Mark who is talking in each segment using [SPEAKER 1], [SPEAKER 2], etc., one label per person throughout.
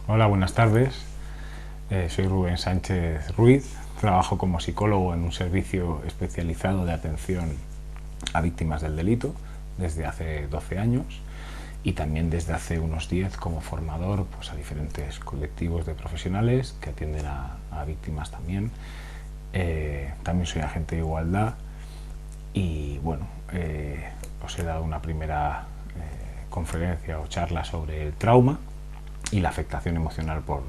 [SPEAKER 1] Hola, buenas tardes. Soy Rubén Sánchez Ruiz. Trabajo como psicólogo en un servicio especializado de atención a víctimas del delito desde hace 12 años y también desde hace unos 10 como formador pues, a diferentes colectivos de profesionales que atienden a víctimas también. También soy agente de igualdad y bueno, os he dado una primera conferencia o charla sobre el trauma y la afectación emocional por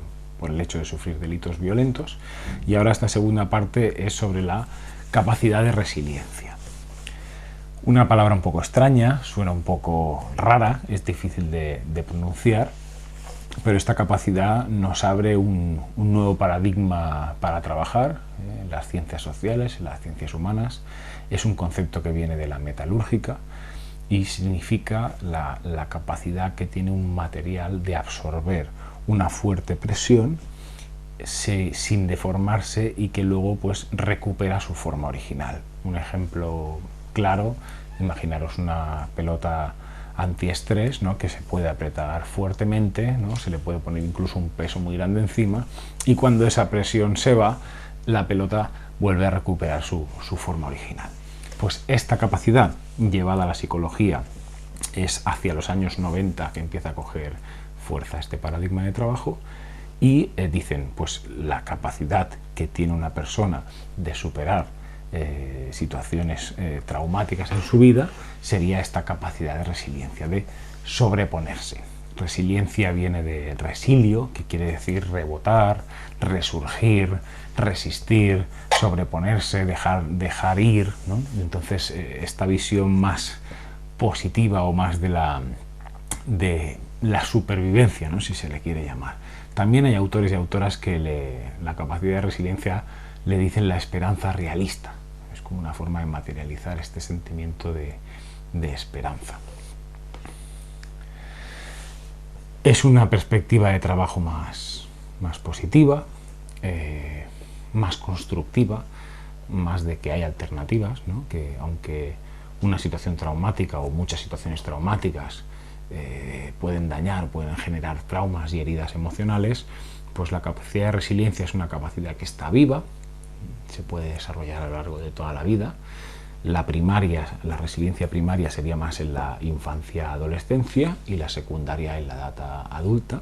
[SPEAKER 1] el hecho de sufrir delitos violentos, y ahora esta segunda parte es sobre la capacidad de resiliencia. Una palabra un poco extraña, suena un poco rara, es difícil de pronunciar, pero esta capacidad nos abre un nuevo paradigma para trabajar en las ciencias sociales, en las ciencias humanas. Es un concepto que viene de la metalúrgica y significa la capacidad que tiene un material de absorber una fuerte presión sin deformarse y que luego pues recupera su forma original. Un ejemplo claro, imaginaros una pelota antiestrés, ¿no?, que se puede apretar fuertemente, ¿no?, se le puede poner incluso un peso muy grande encima, y cuando esa presión se va, la pelota vuelve a recuperar su forma original. Pues esta capacidad llevada a la psicología es hacia los años 90 que empieza a coger fuerza este paradigma de trabajo, y dicen pues la capacidad que tiene una persona de superar situaciones traumáticas en su vida sería esta capacidad de resiliencia, de sobreponerse. Resiliencia viene de resilio, que quiere decir rebotar, resurgir, resistir, sobreponerse, dejar ir, ¿no? Entonces esta visión más positiva o más de la supervivencia, ¿no?, si se le quiere llamar. También hay autores y autoras que la capacidad de resiliencia le dicen la esperanza realista. Es como una forma de materializar este sentimiento de esperanza. Es una perspectiva de trabajo más positiva, más constructiva, más de que hay alternativas, ¿no?, que aunque una situación traumática o muchas situaciones traumáticas pueden dañar, pueden generar traumas y heridas emocionales, pues la capacidad de resiliencia es una capacidad que está viva, se puede desarrollar a lo largo de toda la vida. La resiliencia primaria sería más en la infancia-adolescencia y la secundaria en la edad adulta,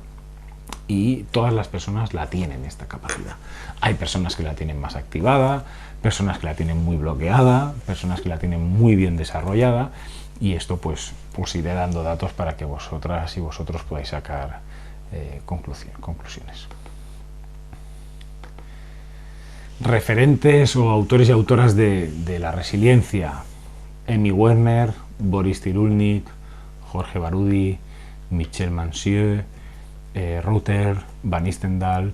[SPEAKER 1] y todas las personas la tienen, esta capacidad. Hay personas que la tienen más activada, personas que la tienen muy bloqueada, personas que la tienen muy bien desarrollada, y esto pues iré dando datos para que vosotras y vosotros podáis sacar conclusiones. Referentes o autores y autoras de la resiliencia: Emmy Werner, Boris Cyrulnik, Jorge Barudi, Michel Mancieu, Ruther, Van Nistendal.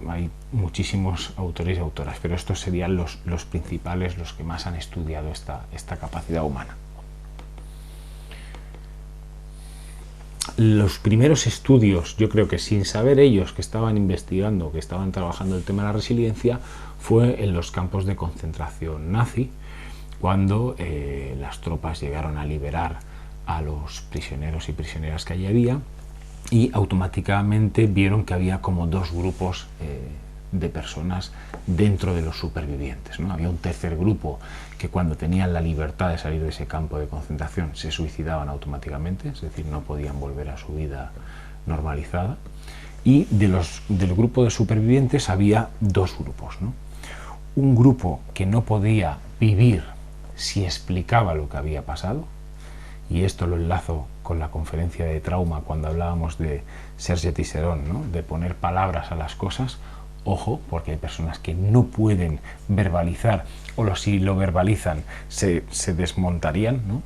[SPEAKER 1] Hay muchísimos autores y autoras, pero estos serían los principales, los que más han estudiado esta capacidad humana. Los primeros estudios, yo creo que sin saber ellos que estaban investigando, que estaban trabajando el tema de la resiliencia, fue en los campos de concentración nazi, cuando las tropas llegaron a liberar a los prisioneros y prisioneras que allí había, y automáticamente vieron que había como dos grupos de personas dentro de los supervivientes, ¿no? Había un tercer grupo que cuando tenían la libertad de salir de ese campo de concentración se suicidaban automáticamente, es decir, no podían volver a su vida normalizada, y del grupo de supervivientes había dos grupos, ¿no? Un grupo que no podía vivir si explicaba lo que había pasado, y esto lo enlazo con la conferencia de trauma cuando hablábamos de Serge Tisserand, ¿no?, de poner palabras a las cosas. Ojo, porque hay personas que no pueden verbalizar, o si lo verbalizan se desmontarían, ¿no?,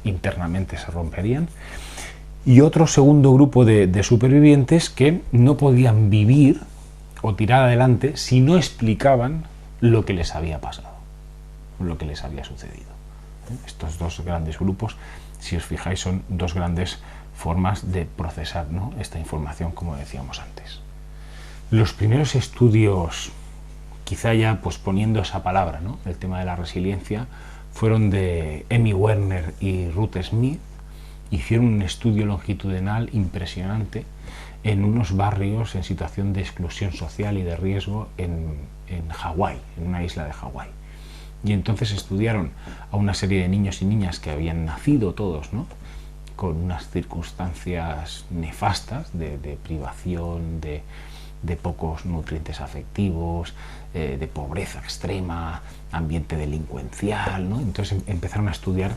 [SPEAKER 1] internamente se romperían. Y otro segundo grupo de supervivientes que no podían vivir o tirar adelante si no explicaban lo que les había pasado, lo que les había sucedido. Estos dos grandes grupos, si os fijáis, son dos grandes formas de procesar, ¿no?, esta información, como decíamos antes. Los primeros estudios, quizá ya pues poniendo esa palabra, ¿no?, el tema de la resiliencia, fueron de Emmy Werner y Ruth Smith, hicieron un estudio longitudinal impresionante en unos barrios en situación de exclusión social y de riesgo en Hawái, en una isla de Hawái. Y entonces estudiaron a una serie de niños y niñas que habían nacido todos, ¿no?, con unas circunstancias nefastas de privación, de pocos nutrientes afectivos, de pobreza extrema, ambiente delincuencial, ¿no? Entonces empezaron a estudiar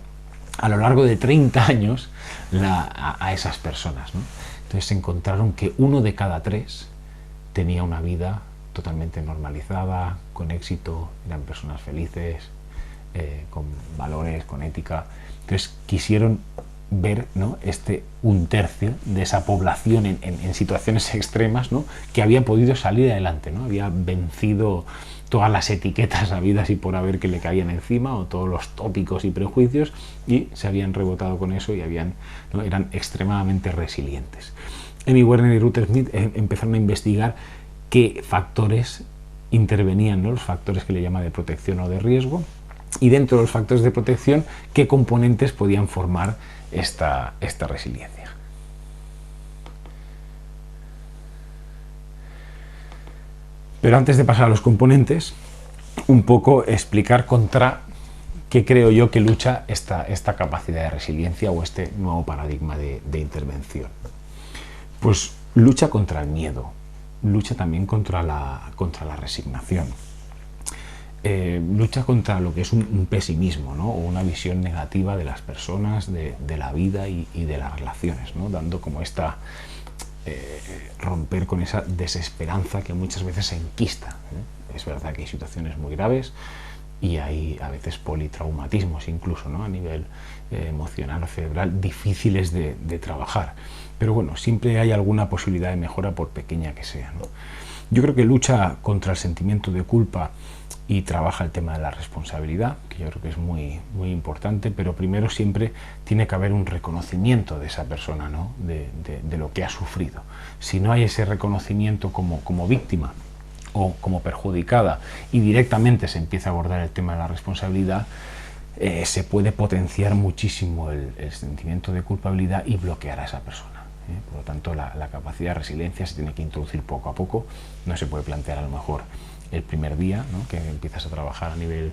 [SPEAKER 1] a lo largo de 30 años a esas personas, ¿no? Entonces encontraron que 1 de cada 3 tenía una vida totalmente normalizada, con éxito, eran personas felices, con valores, con ética. Entonces quisieron ver, ¿no?, 1/3 de esa población en situaciones extremas, ¿no?, que había podido salir adelante, ¿no?, había vencido todas las etiquetas habidas y por haber que le caían encima, o todos los tópicos y prejuicios, y se habían rebotado con eso y ¿no?, eran extremadamente resilientes. Amy Werner y Ruth Smith empezaron a investigar qué factores intervenían, ¿no?, los factores que le llama de protección o de riesgo, y dentro de los factores de protección, qué componentes podían formar esta resiliencia. Pero antes de pasar a los componentes, un poco explicar contra qué creo yo que lucha esta capacidad de resiliencia o este nuevo paradigma de intervención. Pues lucha contra el miedo, lucha también contra la resignación, lucha contra lo que es un pesimismo, ¿no?, o una visión negativa de las personas, de la vida y de las relaciones, ¿no?, dando como romper con esa desesperanza que muchas veces se enquista, ¿eh? Es verdad que hay situaciones muy graves y hay a veces politraumatismos incluso, ¿no?, a nivel emocional o cerebral, difíciles de trabajar, pero bueno, siempre hay alguna posibilidad de mejora, por pequeña que sea, ¿no? Yo creo que lucha contra el sentimiento de culpa y trabaja el tema de la responsabilidad, que yo creo que es muy, muy importante, pero primero siempre tiene que haber un reconocimiento de esa persona, ¿no?, de lo que ha sufrido. Si no hay ese reconocimiento como víctima o como perjudicada y directamente se empieza a abordar el tema de la responsabilidad, se puede potenciar muchísimo el sentimiento de culpabilidad y bloquear a esa persona. Por lo tanto, la capacidad de resiliencia se tiene que introducir poco a poco, no se puede plantear a lo mejor el primer día, ¿no?, que empiezas a trabajar a nivel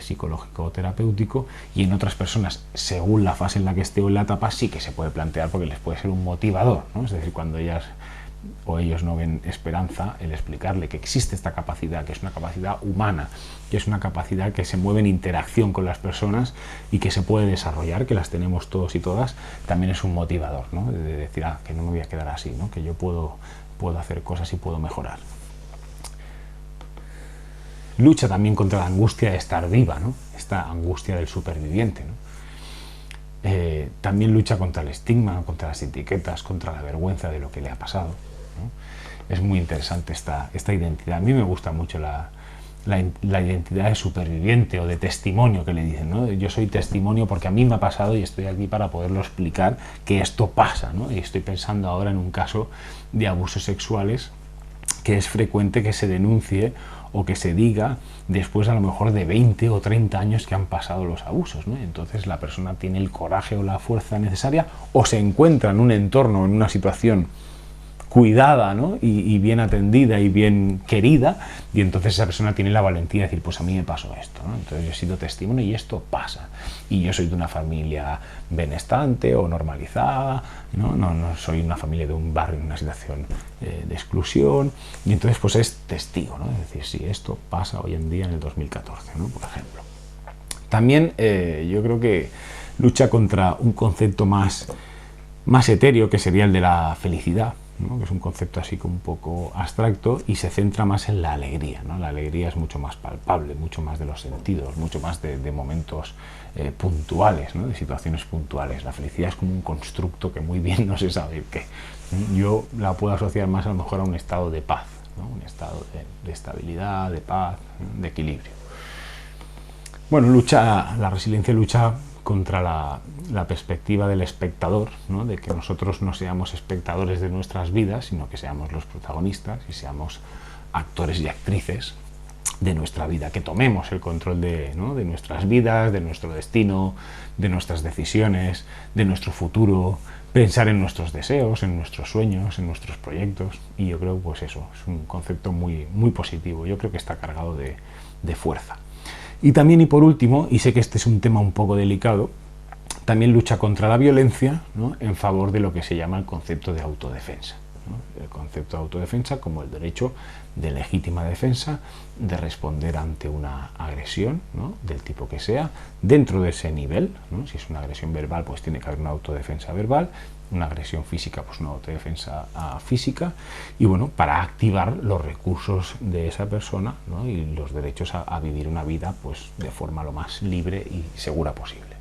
[SPEAKER 1] psicológico o terapéutico, y en otras personas, según la fase en la que esté o en la etapa, sí que se puede plantear porque les puede ser un motivador, ¿no? Es decir, cuando ellas o ellos no ven esperanza, el explicarle que existe esta capacidad, que es una capacidad humana, que es una capacidad que se mueve en interacción con las personas y que se puede desarrollar, que las tenemos todos y todas, también es un motivador, ¿no?, de decir, que no me voy a quedar así, ¿no?, que yo puedo hacer cosas y puedo mejorar. Lucha también contra la angustia de estar viva, ¿no?, esta angustia del superviviente, ¿no? También lucha contra el estigma, contra las etiquetas, contra la vergüenza de lo que le ha pasado, ¿no? Es muy interesante esta identidad. A mí me gusta mucho la identidad de superviviente o de testimonio, que le dicen, ¿no? Yo soy testimonio porque a mí me ha pasado y estoy aquí para poderlo explicar que esto pasa, ¿no? Y estoy pensando ahora en un caso de abusos sexuales que es frecuente que se denuncie o que se diga después a lo mejor de 20 o 30 años que han pasado los abusos, ¿no? Entonces la persona tiene el coraje o la fuerza necesaria, o se encuentra en un entorno, en una situación cuidada, ¿no?, y bien atendida y bien querida, y entonces esa persona tiene la valentía de decir, pues a mí me pasó esto, ¿no? Entonces yo he sido testimonio y esto pasa, y yo soy de una familia benestante o normalizada, no soy una familia de un barrio en una situación de exclusión, y entonces pues es testigo, ¿no?, es decir, si esto pasa hoy en día en el 2014, ¿no?, por ejemplo. También yo creo que lucha contra un concepto más etéreo, que sería el de la felicidad, ¿no?, que es un concepto así como un poco abstracto, y se centra más en la alegría, ¿no? La alegría es mucho más palpable, mucho más de los sentidos, mucho más de momentos puntuales, ¿no?, de situaciones puntuales. La felicidad es como un constructo que muy bien no se sabe qué. Yo la puedo asociar más a lo mejor a un estado de paz, ¿no?, un estado de estabilidad, de paz, de equilibrio. Bueno, la resiliencia lucha contra la perspectiva del espectador, ¿no?, de que nosotros no seamos espectadores de nuestras vidas, sino que seamos los protagonistas y seamos actores y actrices de nuestra vida, que tomemos el control de nuestras vidas, de nuestro destino, de nuestras decisiones, de nuestro futuro, pensar en nuestros deseos, en nuestros sueños, en nuestros proyectos. Y yo creo, pues eso, es un concepto muy, muy positivo. Yo creo que está cargado de fuerza. Y también, y por último, y sé que este es un tema un poco delicado, también lucha contra la violencia, ¿no?, en favor de lo que se llama el concepto de autodefensa, ¿no? El concepto de autodefensa como el derecho de legítima defensa, de responder ante una agresión, ¿no?, del tipo que sea, dentro de ese nivel, ¿no? Si es una agresión verbal, pues tiene que haber una autodefensa verbal, una agresión física, pues una autodefensa física, y bueno, para activar los recursos de esa persona, ¿no?, y los derechos a vivir una vida pues de forma lo más libre y segura posible.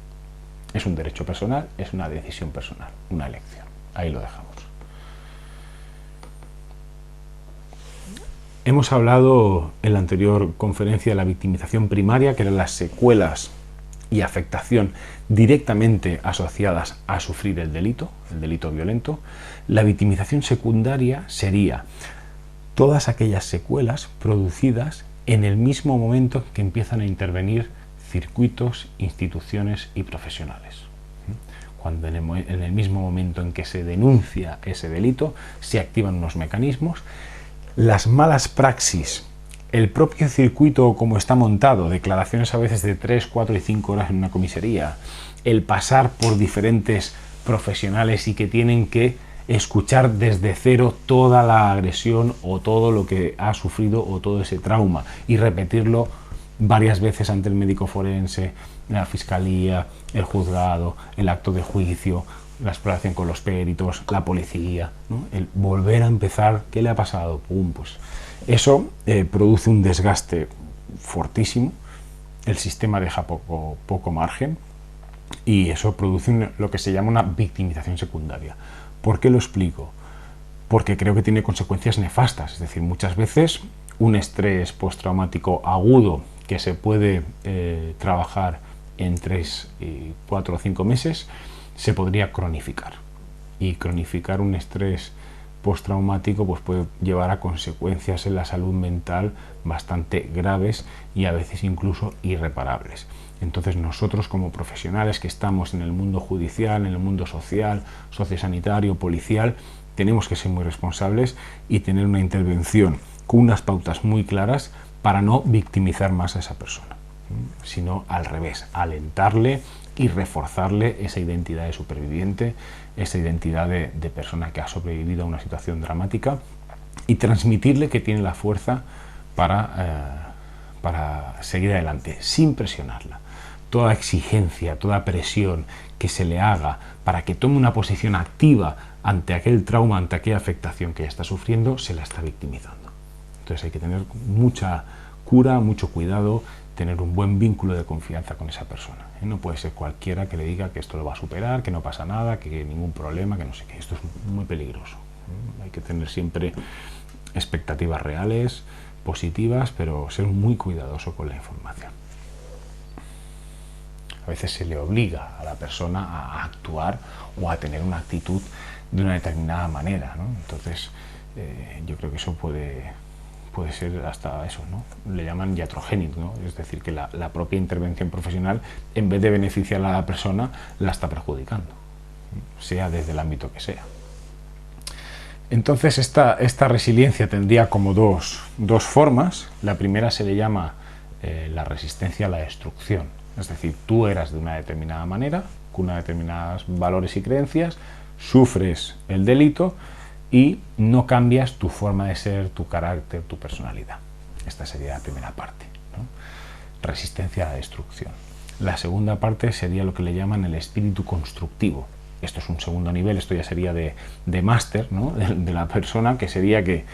[SPEAKER 1] Es un derecho personal, es una decisión personal, una elección. Ahí lo dejamos. Hemos hablado en la anterior conferencia de la victimización primaria, que eran las secuelas y afectación directamente asociadas a sufrir el delito violento. La victimización secundaria sería todas aquellas secuelas producidas en el mismo momento que empiezan a intervenir circuitos, instituciones y profesionales. Cuando en el mismo momento en que se denuncia ese delito, se activan unos mecanismos. Las malas praxis, el propio circuito como está montado, declaraciones a veces de 3, 4 y 5 horas en una comisaría, el pasar por diferentes profesionales y que tienen que escuchar desde cero toda la agresión o todo lo que ha sufrido o todo ese trauma y repetirlo varias veces ante el médico forense, la fiscalía, el juzgado, el acto de juicio, la exploración con los peritos, la policía, ¿no? El volver a empezar, ¿qué le ha pasado? ¡Pum! Pues eso produce un desgaste fortísimo, el sistema deja poco margen y eso produce lo que se llama una victimización secundaria. ¿Por qué lo explico? Porque creo que tiene consecuencias nefastas, es decir, muchas veces un estrés postraumático agudo que se puede trabajar en 3, 4 o 5 meses, se podría cronificar. Y cronificar un estrés postraumático pues puede llevar a consecuencias en la salud mental bastante graves y a veces incluso irreparables. Entonces nosotros como profesionales que estamos en el mundo judicial, en el mundo social, sociosanitario, policial, tenemos que ser muy responsables y tener una intervención con unas pautas muy claras para no victimizar más a esa persona, sino al revés, alentarle y reforzarle esa identidad de superviviente, esa identidad de persona que ha sobrevivido a una situación dramática y transmitirle que tiene la fuerza para seguir adelante, sin presionarla. Toda exigencia, toda presión que se le haga para que tome una posición activa ante aquel trauma, ante aquella afectación que ya está sufriendo, se la está victimizando. Entonces hay que tener mucha cura, mucho cuidado, tener un buen vínculo de confianza con esa persona. No puede ser cualquiera que le diga que esto lo va a superar, que no pasa nada, que ningún problema, que no sé qué. Esto es muy peligroso. Hay que tener siempre expectativas reales, positivas, pero ser muy cuidadoso con la información. A veces se le obliga a la persona a actuar o a tener una actitud de una determinada manera, ¿no? Entonces, yo creo que eso puede ser hasta eso, ¿no? Le llaman iatrogénico, ¿no? Es decir, que la propia intervención profesional, en vez de beneficiar a la persona, la está perjudicando, sea desde el ámbito que sea. Entonces, esta resiliencia tendría como dos formas. La primera se le llama la resistencia a la destrucción. Es decir, tú eras de una determinada manera, con unos determinados valores y creencias, sufres el delito y no cambias tu forma de ser, tu carácter, tu personalidad. Esta sería la primera parte, ¿no? Resistencia a la destrucción. La segunda parte sería lo que le llaman el espíritu constructivo. Esto es un segundo nivel, esto ya sería de máster, ¿no? de la persona, que sería que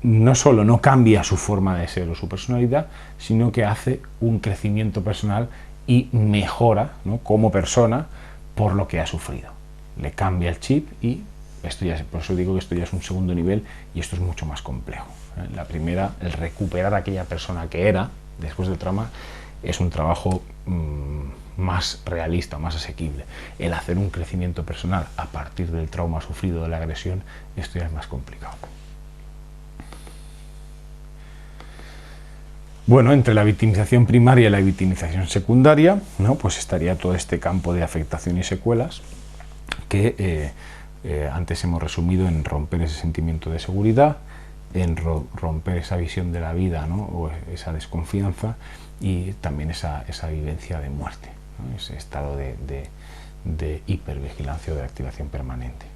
[SPEAKER 1] no solo no cambia su forma de ser o su personalidad, sino que hace un crecimiento personal y mejora, ¿no?, como persona por lo que ha sufrido. Le cambia el chip y esto ya, por eso digo que esto ya es un segundo nivel y esto es mucho más complejo. La primera, el recuperar a aquella persona que era después del trauma, es un trabajo más realista, más asequible. El hacer un crecimiento personal a partir del trauma sufrido de la agresión, esto ya es más complicado. Bueno, entre la victimización primaria y la victimización secundaria, ¿no? Pues estaría todo este campo de afectación y secuelas que antes hemos resumido en romper ese sentimiento de seguridad, en romper esa visión de la vida, ¿no? O esa desconfianza, y también esa vivencia de muerte, ¿no? Ese estado de hipervigilancia o de activación permanente.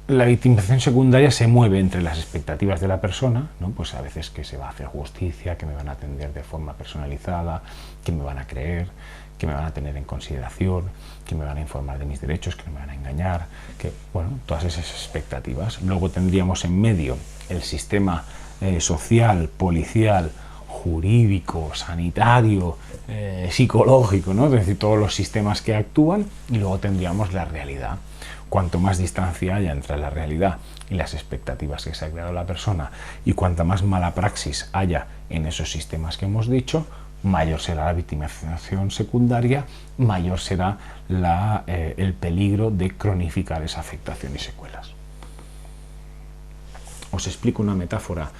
[SPEAKER 1] La victimización secundaria se mueve entre las expectativas de la persona, ¿no? Pues a veces que se va a hacer justicia, que me van a atender de forma personalizada, que me van a creer, que me van a tener en consideración, que me van a informar de mis derechos, que no me van a engañar, que, bueno, todas esas expectativas. Luego tendríamos en medio el sistema social, policial, jurídico, sanitario, psicológico, ¿no? Es decir, todos los sistemas que actúan, y luego tendríamos la realidad. Cuanto más distancia haya entre la realidad y las expectativas que se ha creado la persona, y cuanta más mala praxis haya en esos sistemas que hemos dicho, mayor será la victimización secundaria, mayor será el peligro de cronificar esa afectación y secuelas. Os explico una metáfora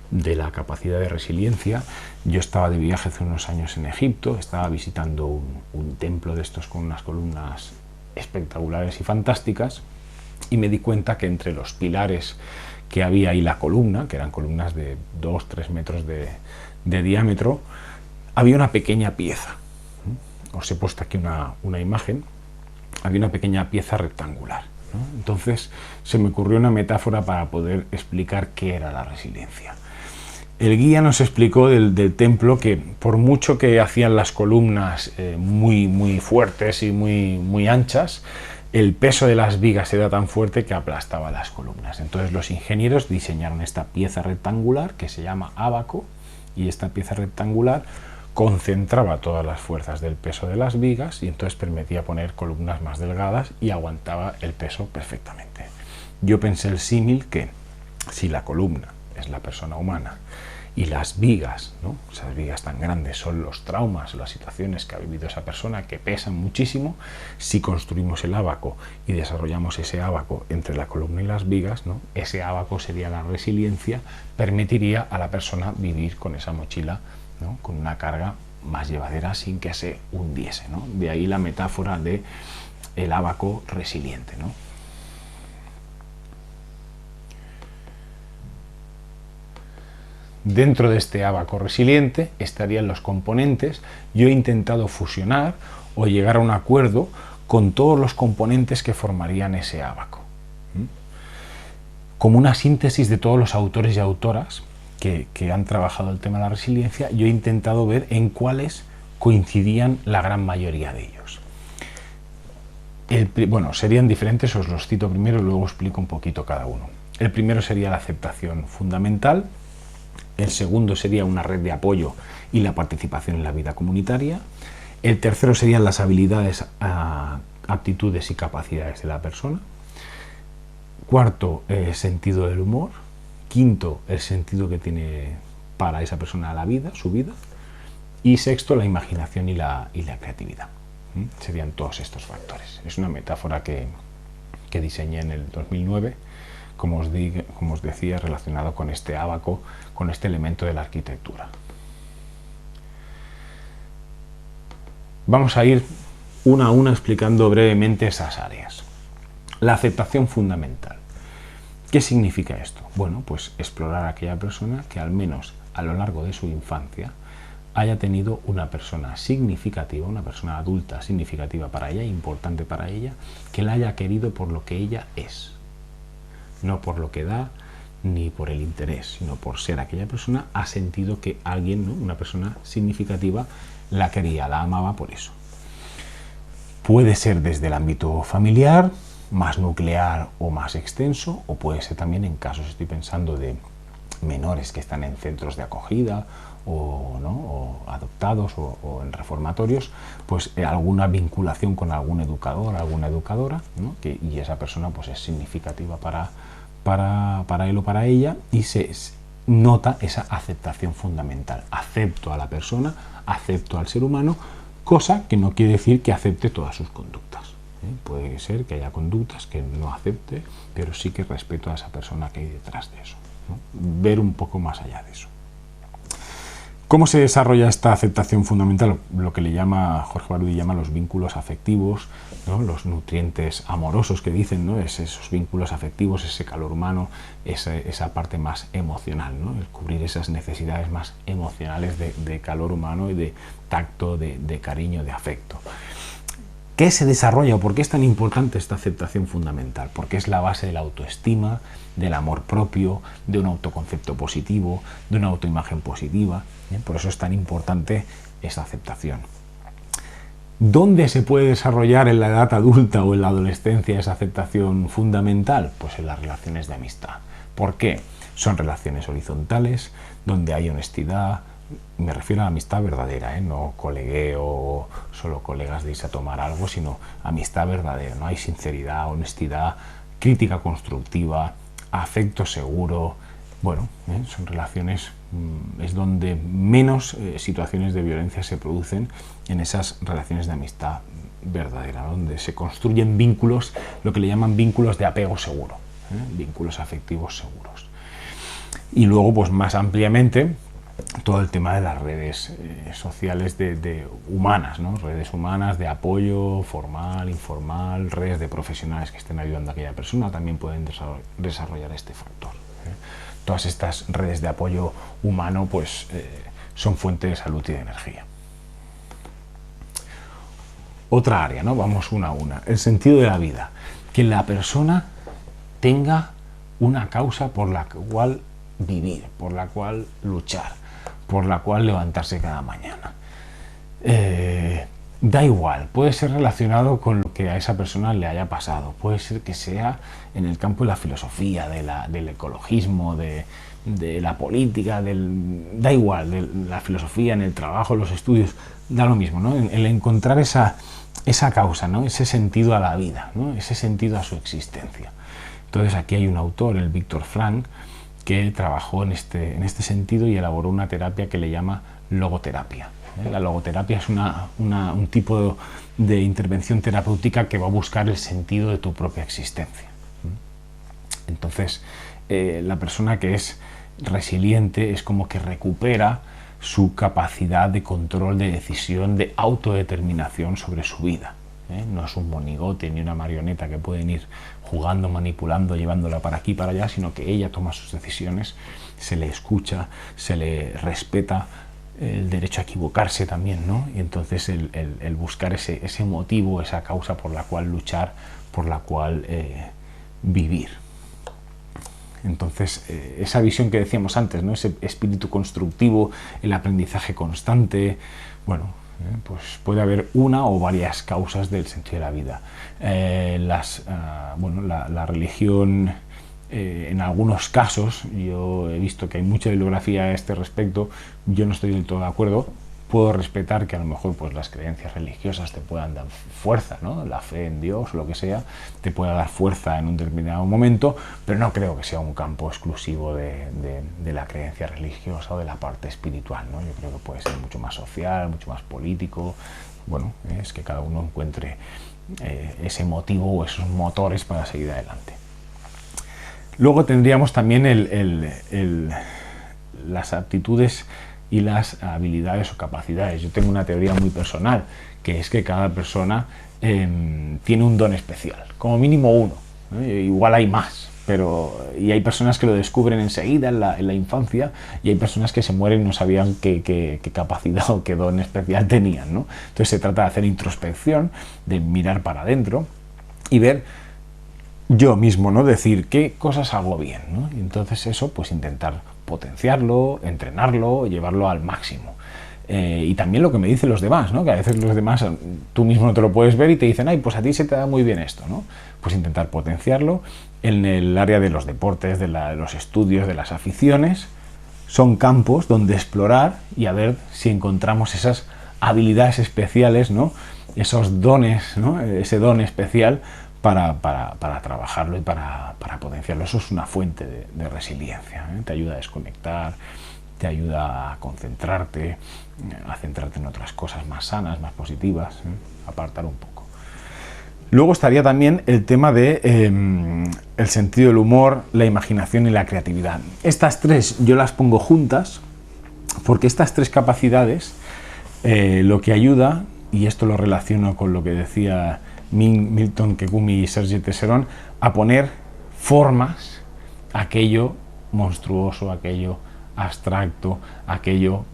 [SPEAKER 1] de la capacidad de resiliencia. Yo estaba de viaje hace unos años en Egipto, estaba visitando un templo de estos con unas columnas espectaculares y fantásticas, y me di cuenta que entre los pilares que había y la columna, que eran columnas de 2-3 metros de diámetro, había una pequeña pieza. Os he puesto aquí una imagen. Había una pequeña pieza rectangular, ¿no? Entonces se me ocurrió una metáfora para poder explicar qué era la resiliencia. El guía nos explicó del templo que por mucho que hacían las columnas muy fuertes y muy anchas, el peso de las vigas era tan fuerte que aplastaba las columnas. Entonces los ingenieros diseñaron esta pieza rectangular que se llama ábaco, y esta pieza rectangular concentraba todas las fuerzas del peso de las vigas, y entonces permitía poner columnas más delgadas y aguantaba el peso perfectamente. Yo pensé el símil que si la columna es la persona humana y las vigas, ¿no? Esas vigas tan grandes son los traumas, las situaciones que ha vivido esa persona, que pesan muchísimo, si construimos el ábaco y desarrollamos ese ábaco entre la columna y las vigas, ¿no? Ese ábaco sería la resiliencia, permitiría a la persona vivir con esa mochila, ¿no? Con una carga más llevadera sin que se hundiese, ¿no? De ahí la metáfora de el ábaco resiliente, ¿no? Dentro de este ábaco resiliente estarían los componentes. Yo he intentado fusionar o llegar a un acuerdo con todos los componentes que formarían ese ábaco, como una síntesis de todos los autores y autoras que han trabajado el tema de la resiliencia. Yo he intentado ver en cuáles coincidían la gran mayoría de ellos. Bueno, serían diferentes, os los cito primero y luego explico un poquito cada uno. El primero sería la aceptación fundamental. El segundo sería una red de apoyo y la participación en la vida comunitaria. El tercero serían las habilidades, aptitudes y capacidades de la persona. Cuarto, el sentido del humor. Quinto, el sentido que tiene para esa persona la vida, su vida. Y sexto, la imaginación y la creatividad. Serían todos estos factores. Es una metáfora que diseñé en el 2009, como os decía, relacionado con este ábaco, con este elemento de la arquitectura. Vamos a ir una a una explicando brevemente esas áreas. La aceptación fundamental. ¿Qué significa esto? Bueno, pues explorar a aquella persona que al menos a lo largo de su infancia haya tenido una persona significativa, una persona adulta significativa para ella, importante para ella, que la haya querido por lo que ella es. No por lo que da, ni por el interés, sino por ser aquella persona, ha sentido que alguien, ¿no? Una persona significativa, la quería, la amaba por eso. Puede ser desde el ámbito familiar, más nuclear o más extenso, o puede ser también en casos, estoy pensando, de menores que están en centros de acogida o, ¿no? o adoptados o en reformatorios, pues alguna vinculación con algún educador, alguna educadora, ¿no? Y esa persona pues es significativa para él o para ella, y se nota esa aceptación fundamental. Acepto a la persona, acepto al ser humano, cosa que no quiere decir que acepte todas sus conductas. Puede ser que haya conductas que no acepte, pero sí que respeto a esa persona que hay detrás de eso, ¿no? Ver un poco más allá de eso. ¿Cómo se desarrolla esta aceptación fundamental? Lo que le llama, Jorge Barudi llama los vínculos afectivos, ¿no? Los nutrientes amorosos que dicen, ¿no? Esos vínculos afectivos, ese calor humano, esa parte más emocional, ¿no? El cubrir esas necesidades más emocionales de calor humano y de tacto, de cariño, de afecto. ¿Qué se desarrolla o por qué es tan importante esta aceptación fundamental? Porque es la base de la autoestima, del amor propio, de un autoconcepto positivo, de una autoimagen positiva. Por eso es tan importante esta aceptación. ¿Dónde se puede desarrollar en la edad adulta o en la adolescencia esa aceptación fundamental? Pues en las relaciones de amistad. ¿Por qué? Son relaciones horizontales, donde hay honestidad. Me refiero a la amistad verdadera, no colegueo, solo colegas de irse a tomar algo, sino amistad verdadera, ¿no? Hay sinceridad, honestidad, crítica constructiva, afecto seguro. Bueno, son relaciones, es donde menos situaciones de violencia se producen, en esas relaciones de amistad verdadera, ¿no? Donde se construyen vínculos, lo que le llaman vínculos de apego seguro, vínculos afectivos seguros. Y luego, pues más ampliamente, todo el tema de las redes sociales humanas, ¿no? Redes humanas de apoyo formal, informal, redes de profesionales que estén ayudando a aquella persona también pueden desarrollar este factor. Todas estas redes de apoyo humano pues son fuente de salud y de energía. Otra área, ¿no? Vamos una a una. El sentido de la vida. Que la persona tenga una causa por la cual vivir, por la cual luchar, por la cual levantarse cada mañana. Da igual, puede ser relacionado con lo que a esa persona le haya pasado, puede ser que sea en el campo de la filosofía, del ecologismo, de la política, da igual, de la filosofía, en el trabajo, los estudios, da lo mismo, ¿no? El encontrar esa causa, ¿no? Ese sentido a la vida, ¿no? Ese sentido a su existencia. Entonces aquí hay un autor, el Viktor Frankl, que trabajó en este sentido y elaboró una terapia que le llama logoterapia. La logoterapia es un tipo de intervención terapéutica que va a buscar el sentido de tu propia existencia. Entonces, la persona que es resiliente es como que recupera su capacidad de control, de decisión, de autodeterminación sobre su vida. No es un monigote ni una marioneta que pueden ir jugando, manipulando, llevándola para aquí y para allá, sino que ella toma sus decisiones, se le escucha, se le respeta el derecho a equivocarse también, ¿no? Y entonces el buscar ese motivo, esa causa por la cual luchar, por la cual vivir. Entonces, esa visión que decíamos antes, ¿no? Ese espíritu constructivo, el aprendizaje constante, bueno, pues puede haber una o varias causas del sentido de la vida. La religión, en algunos casos, yo he visto que hay mucha bibliografía a este respecto, yo no estoy del todo de acuerdo. Puedo respetar que a lo mejor pues las creencias religiosas te puedan dar fuerza, ¿no? La fe en Dios o lo que sea te pueda dar fuerza en un determinado momento, pero no creo que sea un campo exclusivo de la creencia religiosa o de la parte espiritual, ¿no? Yo creo que puede ser mucho más social, mucho más político. Bueno, es que cada uno encuentre ese motivo o esos motores para seguir adelante. Luego tendríamos también las aptitudes y las habilidades o capacidades. Yo tengo una teoría muy personal, que es que cada persona tiene un don especial, como mínimo uno, ¿no? Igual hay más, y hay personas que lo descubren enseguida en la infancia, y hay personas que se mueren y no sabían qué capacidad o qué don especial tenían, ¿no? Entonces se trata de hacer introspección, de mirar para adentro y ver yo mismo, ¿no? Decir qué cosas hago bien, ¿no? Y entonces eso, pues intentar potenciarlo, entrenarlo, llevarlo al máximo. Y también lo que me dicen los demás, ¿no? Que a veces los demás, tú mismo no te lo puedes ver y te dicen, ay, pues a ti se te da muy bien esto, ¿no? Pues intentar potenciarlo. En el área de los deportes, de los estudios, de las aficiones, son campos donde explorar y a ver si encontramos esas habilidades especiales, ¿no? Esos dones, ¿no? Ese don especial para trabajarlo y para potenciarlo. Eso es una fuente de resiliencia, ¿eh? Te ayuda a desconectar, te ayuda a concentrarte, a centrarte en otras cosas más sanas, más positivas, apartar un poco. Luego estaría también el tema de el sentido del humor, la imaginación y la creatividad. Estas tres yo las pongo juntas Porque estas tres capacidades lo que ayuda, y esto lo relaciono con lo que decía Milton Kekumi y Serge Tesseron, a poner formas a aquello monstruoso, aquello abstracto, aquello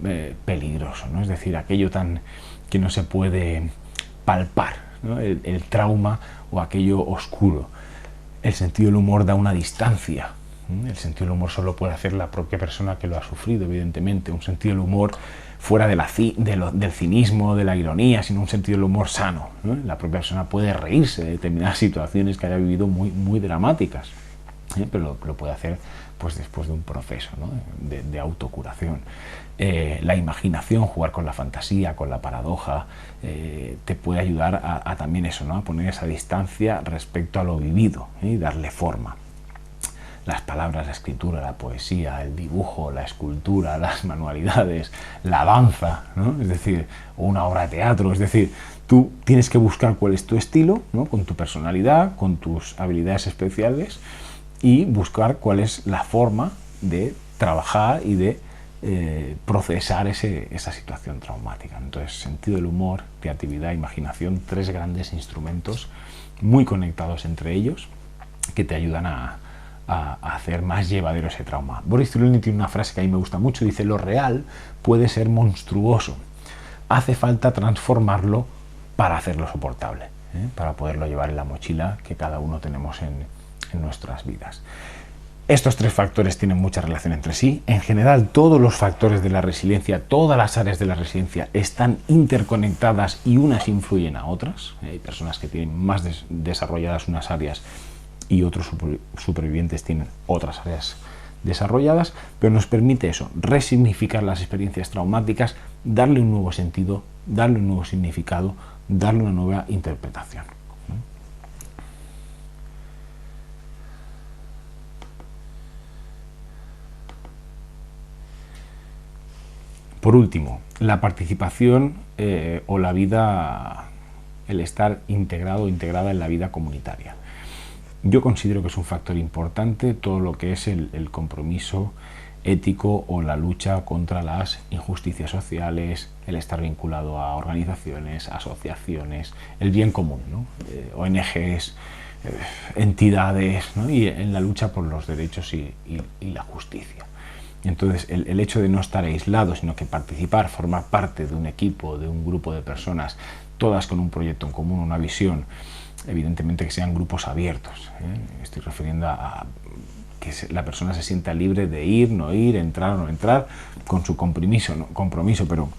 [SPEAKER 1] peligroso, ¿no? Es decir, aquello que no se puede palpar, ¿no? El trauma o aquello oscuro. El sentido del humor da una distancia. El sentido del humor solo puede hacer la propia persona que lo ha sufrido, evidentemente. Un sentido del humor fuera del cinismo, de la ironía, sino un sentido del humor sano, ¿no? La propia persona puede reírse de determinadas situaciones que haya vivido muy dramáticas, pero lo puede hacer pues después de un proceso, ¿no? de autocuración. La imaginación, jugar con la fantasía, con la paradoja, te puede ayudar a también eso, ¿no? A poner esa distancia respecto a lo vivido, y darle forma. Las palabras, la escritura, la poesía, el dibujo, la escultura, las manualidades, la danza, ¿no? Es decir, una obra de teatro, es decir, tú tienes que buscar cuál es tu estilo, ¿no? Con tu personalidad, con tus habilidades especiales, y buscar cuál es la forma de trabajar y de procesar esa situación traumática. Entonces, sentido del humor, creatividad, imaginación, tres grandes instrumentos muy conectados entre ellos que te ayudan a hacer más llevadero ese trauma. Boris Cyrulnik tiene una frase que a mí me gusta mucho, dice: lo real puede ser monstruoso, hace falta transformarlo para hacerlo soportable, para poderlo llevar en la mochila que cada uno tenemos en nuestras vidas. Estos tres factores tienen mucha relación entre sí. En general, todos los factores de la resiliencia, todas las áreas de la resiliencia están interconectadas y unas influyen a otras. Hay personas que tienen más desarrolladas unas áreas y otros supervivientes tienen otras áreas desarrolladas, pero nos permite eso, resignificar las experiencias traumáticas, darle un nuevo sentido, darle un nuevo significado, darle una nueva interpretación. Por último, la participación o la vida, el estar integrado o integrada en la vida comunitaria. Yo considero que es un factor importante todo lo que es el compromiso ético o la lucha contra las injusticias sociales, el estar vinculado a organizaciones, asociaciones, el bien común, ¿no? ONGs, entidades, ¿no? Y en la lucha por los derechos y la justicia. Entonces, el hecho de no estar aislado, sino que participar, formar parte de un equipo, de un grupo de personas, todas con un proyecto en común, una visión, evidentemente que sean grupos abiertos. Estoy refiriendo a que la persona se sienta libre de ir, no ir, entrar o no entrar, con su compromiso, pero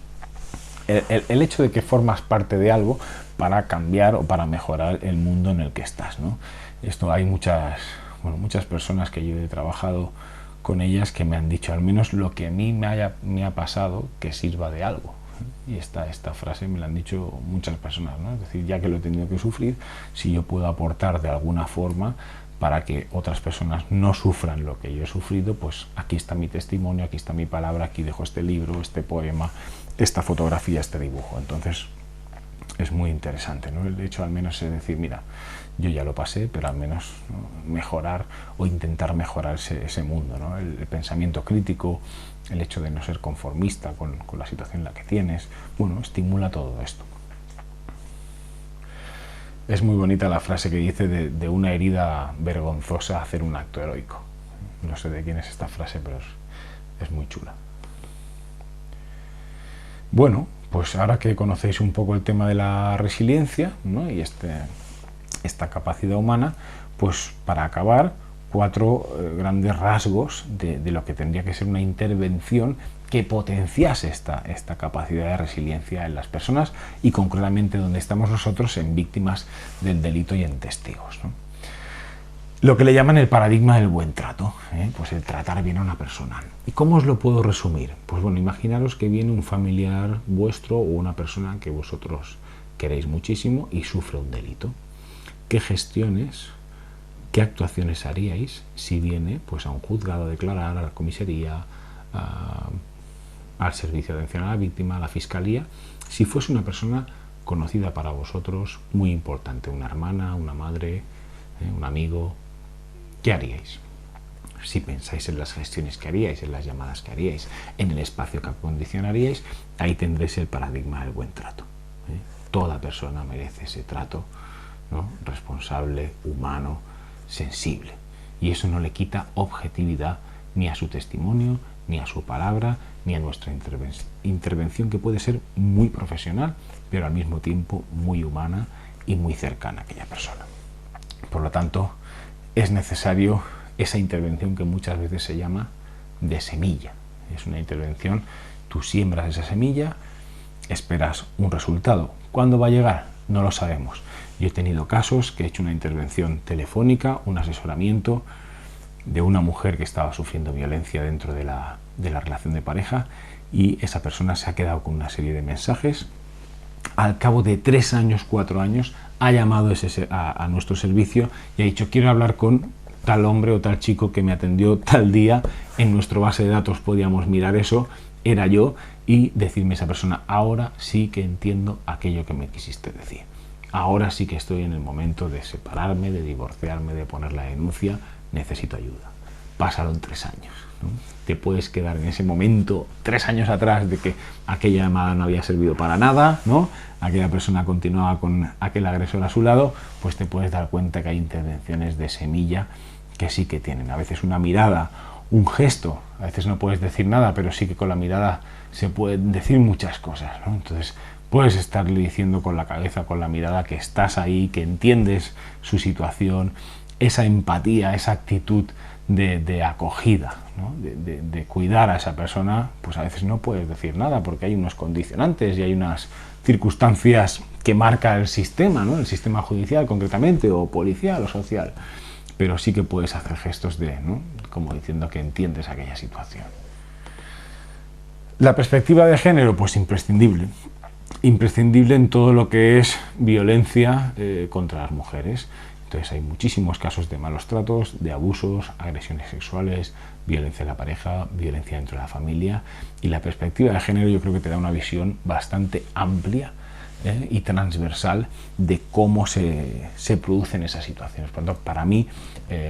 [SPEAKER 1] el hecho de que formas parte de algo para cambiar o para mejorar el mundo en el que estás, ¿no? Esto hay muchas personas que yo he trabajado con ellas que me han dicho, al menos lo que a mí me ha pasado, que sirva de algo. Y esta frase me la han dicho muchas personas, ¿no? Es decir, ya que lo he tenido que sufrir, si yo puedo aportar de alguna forma para que otras personas no sufran lo que yo he sufrido, pues aquí está mi testimonio, aquí está mi palabra, aquí dejo este libro, este poema, esta fotografía, este dibujo. Entonces es muy interesante, ¿no? El hecho al menos es decir, mira, yo ya lo pasé, pero al menos, ¿no?, mejorar o intentar mejorar ese mundo, ¿no? El pensamiento crítico, el hecho de no ser conformista con la situación en la que tienes, bueno, estimula todo esto. Es muy bonita la frase que dice de una herida vergonzosa hacer un acto heroico. No sé de quién es esta frase, pero es muy chula. Bueno, pues ahora que conocéis un poco el tema de la resiliencia, ¿no?, y esta capacidad humana, pues para acabar, 4 grandes rasgos de lo que tendría que ser una intervención que potenciase esta capacidad de resiliencia en las personas y concretamente donde estamos nosotros, en víctimas del delito y en testigos, ¿no? Lo que le llaman el paradigma del buen trato, pues el tratar bien a una persona. ¿Y cómo os lo puedo resumir? Pues bueno, imaginaros que viene un familiar vuestro o una persona que vosotros queréis muchísimo y sufre un delito. ¿Qué gestiones, qué actuaciones haríais si viene pues a un juzgado a declarar, a la comisaría, al servicio de atención a la víctima, a la fiscalía, si fuese una persona conocida para vosotros, muy importante, una hermana, una madre, un amigo? ¿Qué haríais? si pensáis en las gestiones que haríais, en las llamadas que haríais, en el espacio que acondicionaríais, ahí tendréis el paradigma del buen trato. Toda persona merece ese trato, ¿no? Responsable, humano, sensible. Y eso no le quita objetividad ni a su testimonio, ni a su palabra, ni a nuestra intervención, que puede ser muy profesional, pero al mismo tiempo muy humana y muy cercana a aquella persona. Por lo tanto, es necesario esa intervención que muchas veces se llama de semilla. Es una intervención, tú siembras esa semilla, esperas un resultado. ¿Cuándo va a llegar? No lo sabemos. Yo he tenido casos que he hecho una intervención telefónica, un asesoramiento de una mujer que estaba sufriendo violencia dentro de la relación de pareja, y esa persona se ha quedado con una serie de mensajes. Al cabo de 3 años, 4 años, ha llamado a nuestro servicio y ha dicho: quiero hablar con tal hombre o tal chico que me atendió tal día, en nuestra base de datos podíamos mirar eso, era yo, y decirme esa persona: ahora sí que entiendo aquello que me quisiste decir, ahora sí que estoy en el momento de separarme, de divorciarme, de poner la denuncia, necesito ayuda. Pasaron 3 años, ¿no? Te puedes quedar en ese momento 3 años atrás de que aquella llamada no había servido para nada, ¿no? Aquella persona continuaba con aquel agresor a su lado, pues te puedes dar cuenta que hay intervenciones de semilla que sí que tienen. A veces una mirada, un gesto, a veces no puedes decir nada, pero sí que con la mirada se pueden decir muchas cosas, ¿no? Entonces puedes estarle diciendo con la cabeza, con la mirada, que estás ahí, que entiendes su situación, esa empatía, esa actitud de acogida, ¿no? de cuidar a esa persona. Pues a veces no puedes decir nada porque hay unos condicionantes y hay unas circunstancias que marca el sistema, ¿no? El sistema judicial concretamente, o policial o social, pero sí que puedes hacer gestos ¿no? Como diciendo que entiendes aquella situación. La perspectiva de género, pues imprescindible en todo lo que es violencia contra las mujeres. Entonces hay muchísimos casos de malos tratos, de abusos, agresiones sexuales, violencia en la pareja, violencia dentro de la familia, y la perspectiva de género yo creo que te da una visión bastante amplia y transversal de cómo se producen esas situaciones. Por lo tanto, para mí,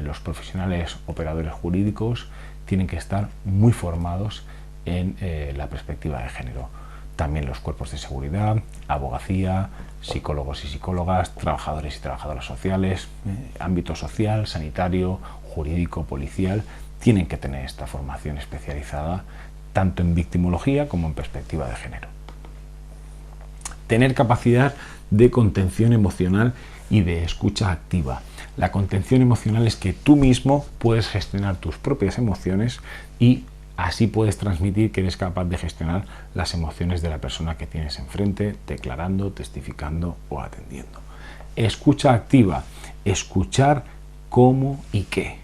[SPEAKER 1] los profesionales operadores jurídicos tienen que estar muy formados en la perspectiva de género. También los cuerpos de seguridad, abogacía, psicólogos y psicólogas, trabajadores y trabajadoras sociales, ámbito social, sanitario, jurídico, policial, tienen que tener esta formación especializada tanto en victimología como en perspectiva de género. Tener capacidad de contención emocional y de escucha activa. La contención emocional es que tú mismo puedes gestionar tus propias emociones y así puedes transmitir que eres capaz de gestionar las emociones de la persona que tienes enfrente, declarando, testificando o atendiendo. Escucha activa, escuchar cómo y qué.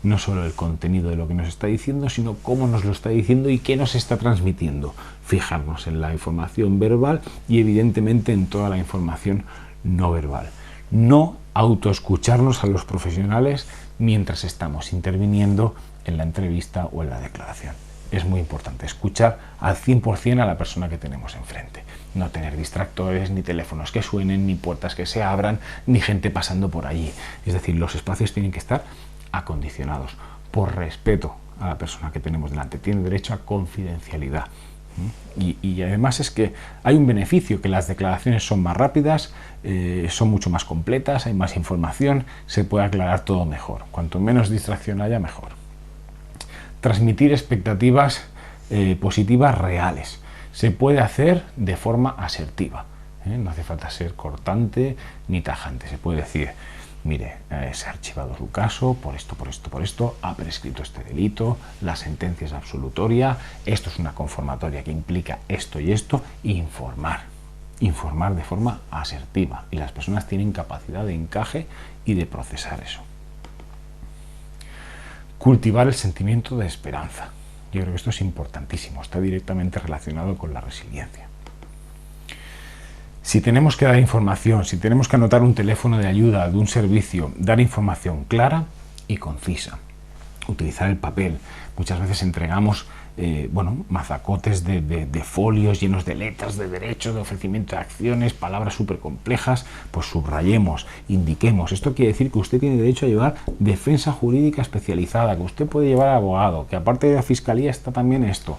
[SPEAKER 1] No solo el contenido de lo que nos está diciendo, sino cómo nos lo está diciendo y qué nos está transmitiendo. Fijarnos en la información verbal y evidentemente en toda la información no verbal. No autoescucharnos a los profesionales mientras estamos interviniendo en la entrevista o en la declaración. Es muy importante escuchar al 100% a la persona que tenemos enfrente. No tener distractores, ni teléfonos que suenen, ni puertas que se abran, ni gente pasando por allí. Es decir, los espacios tienen que estar acondicionados por respeto a la persona que tenemos delante. Tiene derecho a confidencialidad. Y además es que hay un beneficio, que las declaraciones son más rápidas, son mucho más completas, hay más información, se puede aclarar todo mejor. Cuanto menos distracción haya, mejor. Transmitir expectativas positivas reales. Se puede hacer de forma asertiva. No hace falta ser cortante ni tajante. Se puede decir: mire, se ha archivado su caso por esto, ha prescrito este delito, la sentencia es absolutoria, esto es una conformatoria que implica esto y esto, e informar de forma asertiva. Y las personas tienen capacidad de encaje y de procesar eso. Cultivar el sentimiento de esperanza. Yo creo que esto es importantísimo, está directamente relacionado con la resiliencia. Si tenemos que dar información, si tenemos que anotar un teléfono de ayuda de un servicio, dar información clara y concisa. Utilizar el papel. Muchas veces entregamos bueno, mazacotes de folios llenos de letras, de derechos, de ofrecimiento de acciones, palabras súper complejas, pues subrayemos, indiquemos. Esto quiere decir que usted tiene derecho a llevar defensa jurídica especializada, que usted puede llevar abogado, que aparte de la fiscalía está también esto.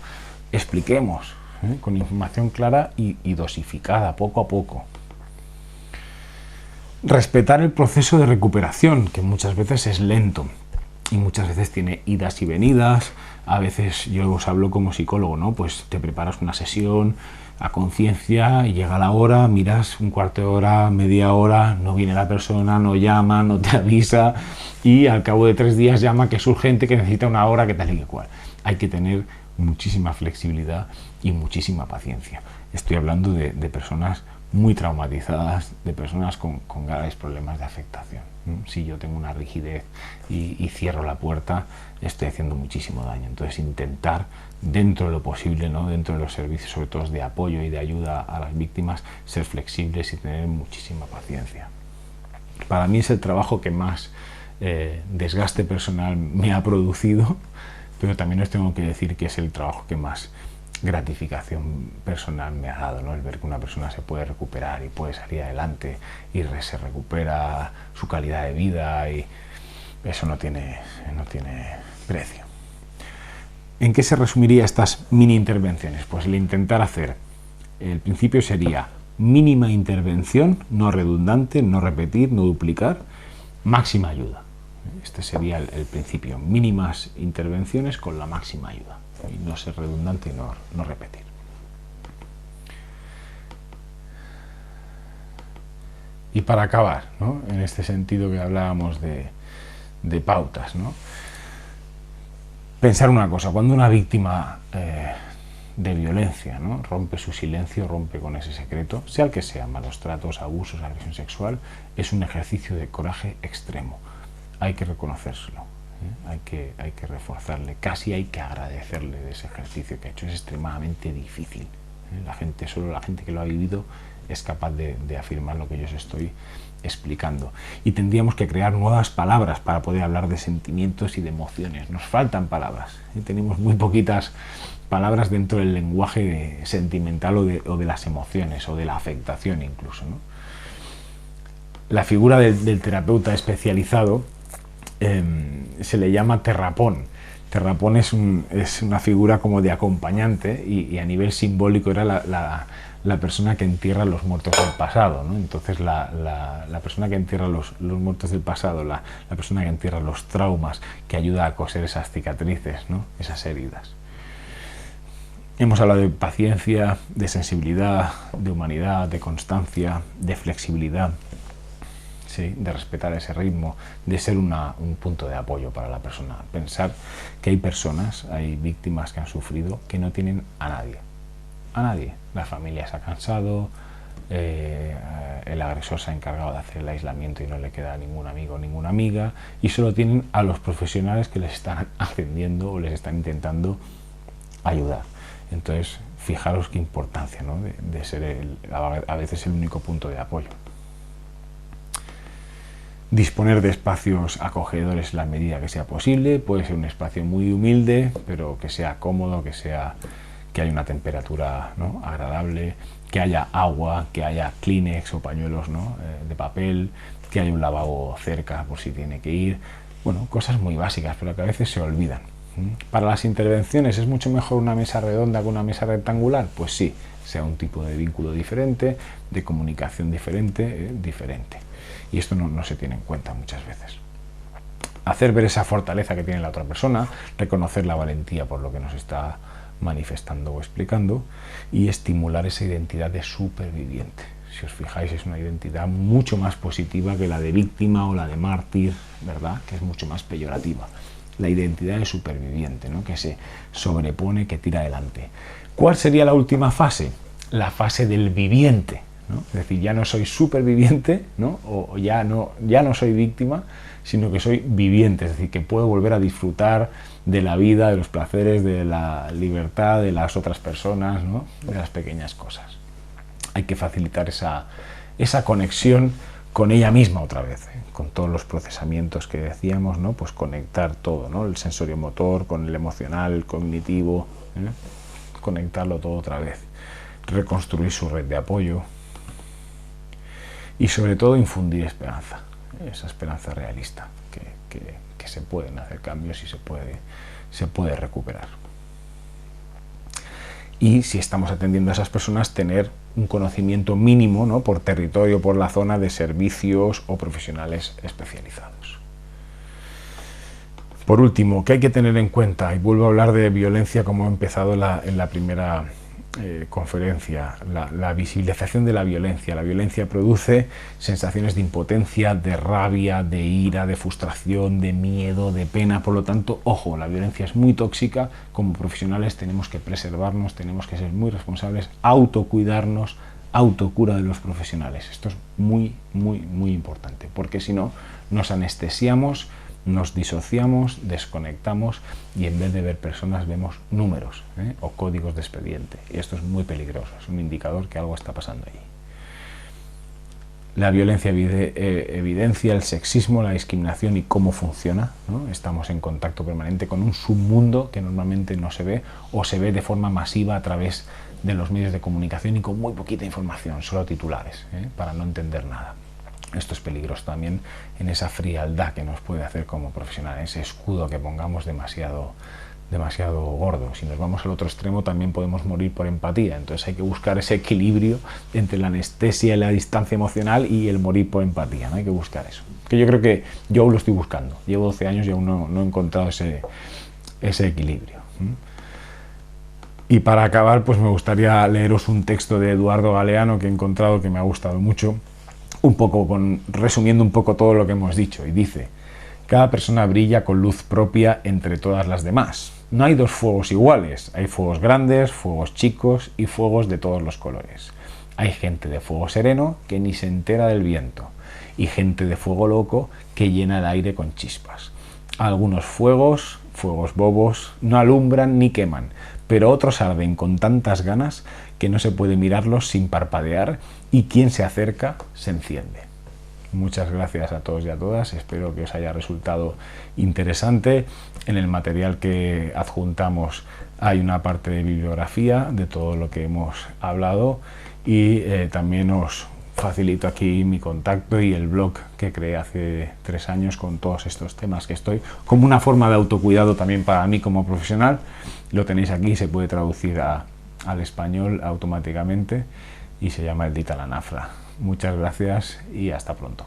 [SPEAKER 1] Expliquemos, con información clara y dosificada, poco a poco. Respetar el proceso de recuperación, que muchas veces es lento y muchas veces tiene idas y venidas. A veces yo os hablo como psicólogo, ¿no? Pues te preparas una sesión a conciencia y llega la hora, miras un cuarto de hora, media hora, no viene la persona, no llama, no te avisa y al cabo de 3 días llama que es urgente, que necesita una hora, que tal y que cual. Hay que tener muchísima flexibilidad y muchísima paciencia. Estoy hablando de personas muy traumatizadas, de personas con graves problemas de afectación. Si yo tengo una rigidez y cierro la puerta, estoy haciendo muchísimo daño. Entonces intentar, dentro de lo posible, ¿no? Dentro de los servicios, sobre todo de apoyo y de ayuda a las víctimas, ser flexibles y tener muchísima paciencia. Para mí es el trabajo que más desgaste personal me ha producido, pero también os tengo que decir que es el trabajo que más gratificación personal me ha dado, ¿no? El ver que una persona se puede recuperar y puede salir adelante y se recupera su calidad de vida, y eso no tiene precio. ¿En qué se resumiría estas mini intervenciones? Pues el intentar hacer, el principio sería mínima intervención, no redundante, no repetir, no duplicar, máxima ayuda. Este sería el principio, mínimas intervenciones con la máxima ayuda. Y no ser redundante y no repetir. Y para acabar, ¿no? En este sentido que hablábamos de pautas, ¿no? Pensar una cosa, cuando una víctima de violencia, ¿no? rompe su silencio, rompe con ese secreto, sea el que sea, malos tratos, abusos, agresión sexual, es un ejercicio de coraje extremo. Hay que reconocérselo. Hay que reforzarle, casi hay que agradecerle de ese ejercicio que ha hecho. Es extremadamente difícil. Solo la gente que lo ha vivido es capaz de afirmar lo que yo os estoy explicando. Y tendríamos que crear nuevas palabras para poder hablar de sentimientos y de emociones. Nos faltan palabras. Tenemos muy poquitas palabras dentro del lenguaje sentimental o de las emociones o de la afectación incluso, ¿no? La figura del terapeuta especializado se le llama terrapón. Terrapón es una figura como de acompañante y a nivel simbólico era la persona que entierra los muertos del pasado, ¿no? Entonces la persona que entierra los muertos del pasado, la persona que entierra los traumas, que ayuda a coser esas cicatrices, ¿no? Esas heridas. Hemos hablado de paciencia, de sensibilidad, de humanidad, de constancia, de flexibilidad. Sí, de respetar ese ritmo, de ser un punto de apoyo para la persona. Pensar que hay personas, hay víctimas que han sufrido que no tienen a nadie. A nadie. La familia se ha cansado, el agresor se ha encargado de hacer el aislamiento y no le queda ningún amigo o ninguna amiga, y solo tienen a los profesionales que les están atendiendo o les están intentando ayudar. Entonces, fijaros qué importancia, ¿no? de ser a veces el único punto de apoyo. Disponer de espacios acogedores en la medida que sea posible. Puede ser un espacio muy humilde, pero que sea cómodo, que haya una temperatura, ¿no? agradable, que haya agua, que haya Kleenex o pañuelos, ¿no? de papel, que haya un lavabo cerca por si tiene que ir. Bueno, cosas muy básicas, pero que a veces se olvidan. Para las intervenciones, ¿es mucho mejor una mesa redonda que una mesa rectangular? Pues sí, sea un tipo de vínculo diferente, de comunicación diferente. Y esto no se tiene en cuenta muchas veces. Hacer ver esa fortaleza que tiene la otra persona, reconocer la valentía por lo que nos está manifestando o explicando, y estimular esa identidad de superviviente. Si os fijáis, es una identidad mucho más positiva que la de víctima o la de mártir, ¿verdad? Que es mucho más peyorativa. La identidad de superviviente, ¿no? Que se sobrepone, que tira adelante. ¿Cuál sería la última fase? La fase del viviente, ¿no? Es decir, ya no soy superviviente, ¿no? O ya no soy víctima, sino que soy viviente, es decir, que puedo volver a disfrutar de la vida, de los placeres, de la libertad de las otras personas, ¿no? De las pequeñas cosas. Hay que facilitar esa conexión con ella misma otra vez, con todos los procesamientos que decíamos, ¿no? Pues conectar todo, ¿no? El sensorio-motor con el emocional, el cognitivo, conectarlo todo otra vez, reconstruir su red de apoyo y sobre todo infundir esperanza, esa esperanza realista, que se pueden hacer cambios y se puede recuperar. Y si estamos atendiendo a esas personas, tener un conocimiento mínimo, ¿no? Por territorio, por la zona, de servicios o profesionales especializados. Por último, ¿qué hay que tener en cuenta? Y vuelvo a hablar de violencia como he empezado en la primera conferencia, la visibilización de la violencia. La violencia produce sensaciones de impotencia, de rabia, de ira, de frustración, de miedo, de pena. Por lo tanto, ojo, la violencia es muy tóxica. Como profesionales tenemos que preservarnos, tenemos que ser muy responsables, autocuidarnos, autocura de los profesionales. Esto es muy, muy, muy importante, porque si no, nos anestesiamos, nos disociamos, desconectamos y en vez de ver personas vemos números o códigos de expediente. Y esto es muy peligroso, es un indicador que algo está pasando allí. La violencia evidencia el sexismo, la discriminación y cómo funciona, ¿no? Estamos en contacto permanente con un submundo que normalmente no se ve o se ve de forma masiva a través de los medios de comunicación y con muy poquita información, solo titulares, para no entender nada. Esto es peligroso también en esa frialdad que nos puede hacer como profesionales, ese escudo que pongamos demasiado gordo. Si nos vamos al otro extremo también podemos morir por empatía, entonces hay que buscar ese equilibrio entre la anestesia y la distancia emocional y el morir por empatía, ¿no? Hay que buscar eso, que yo creo que yo aún lo estoy buscando, llevo 12 años y aún no he encontrado ese equilibrio. Y para acabar, pues me gustaría leeros un texto de Eduardo Galeano que he encontrado que me ha gustado mucho, resumiendo un poco todo lo que hemos dicho, y dice: cada persona brilla con luz propia entre todas las demás. No hay dos fuegos iguales, hay fuegos grandes, fuegos chicos y fuegos de todos los colores. Hay gente de fuego sereno que ni se entera del viento y gente de fuego loco que llena el aire con chispas. Algunos fuegos bobos, no alumbran ni queman, pero otros arden con tantas ganas que no se puede mirarlos sin parpadear y quien se acerca se enciende. Muchas gracias a todos y a todas, espero que os haya resultado interesante. En el material que adjuntamos hay una parte de bibliografía de todo lo que hemos hablado y también os facilito aquí mi contacto y el blog que creé hace 3 años con todos estos temas que estoy, como una forma de autocuidado también para mí como profesional. Lo tenéis aquí, se puede traducir al español automáticamente y se llama El Dita la Nafra. Muchas gracias y hasta pronto.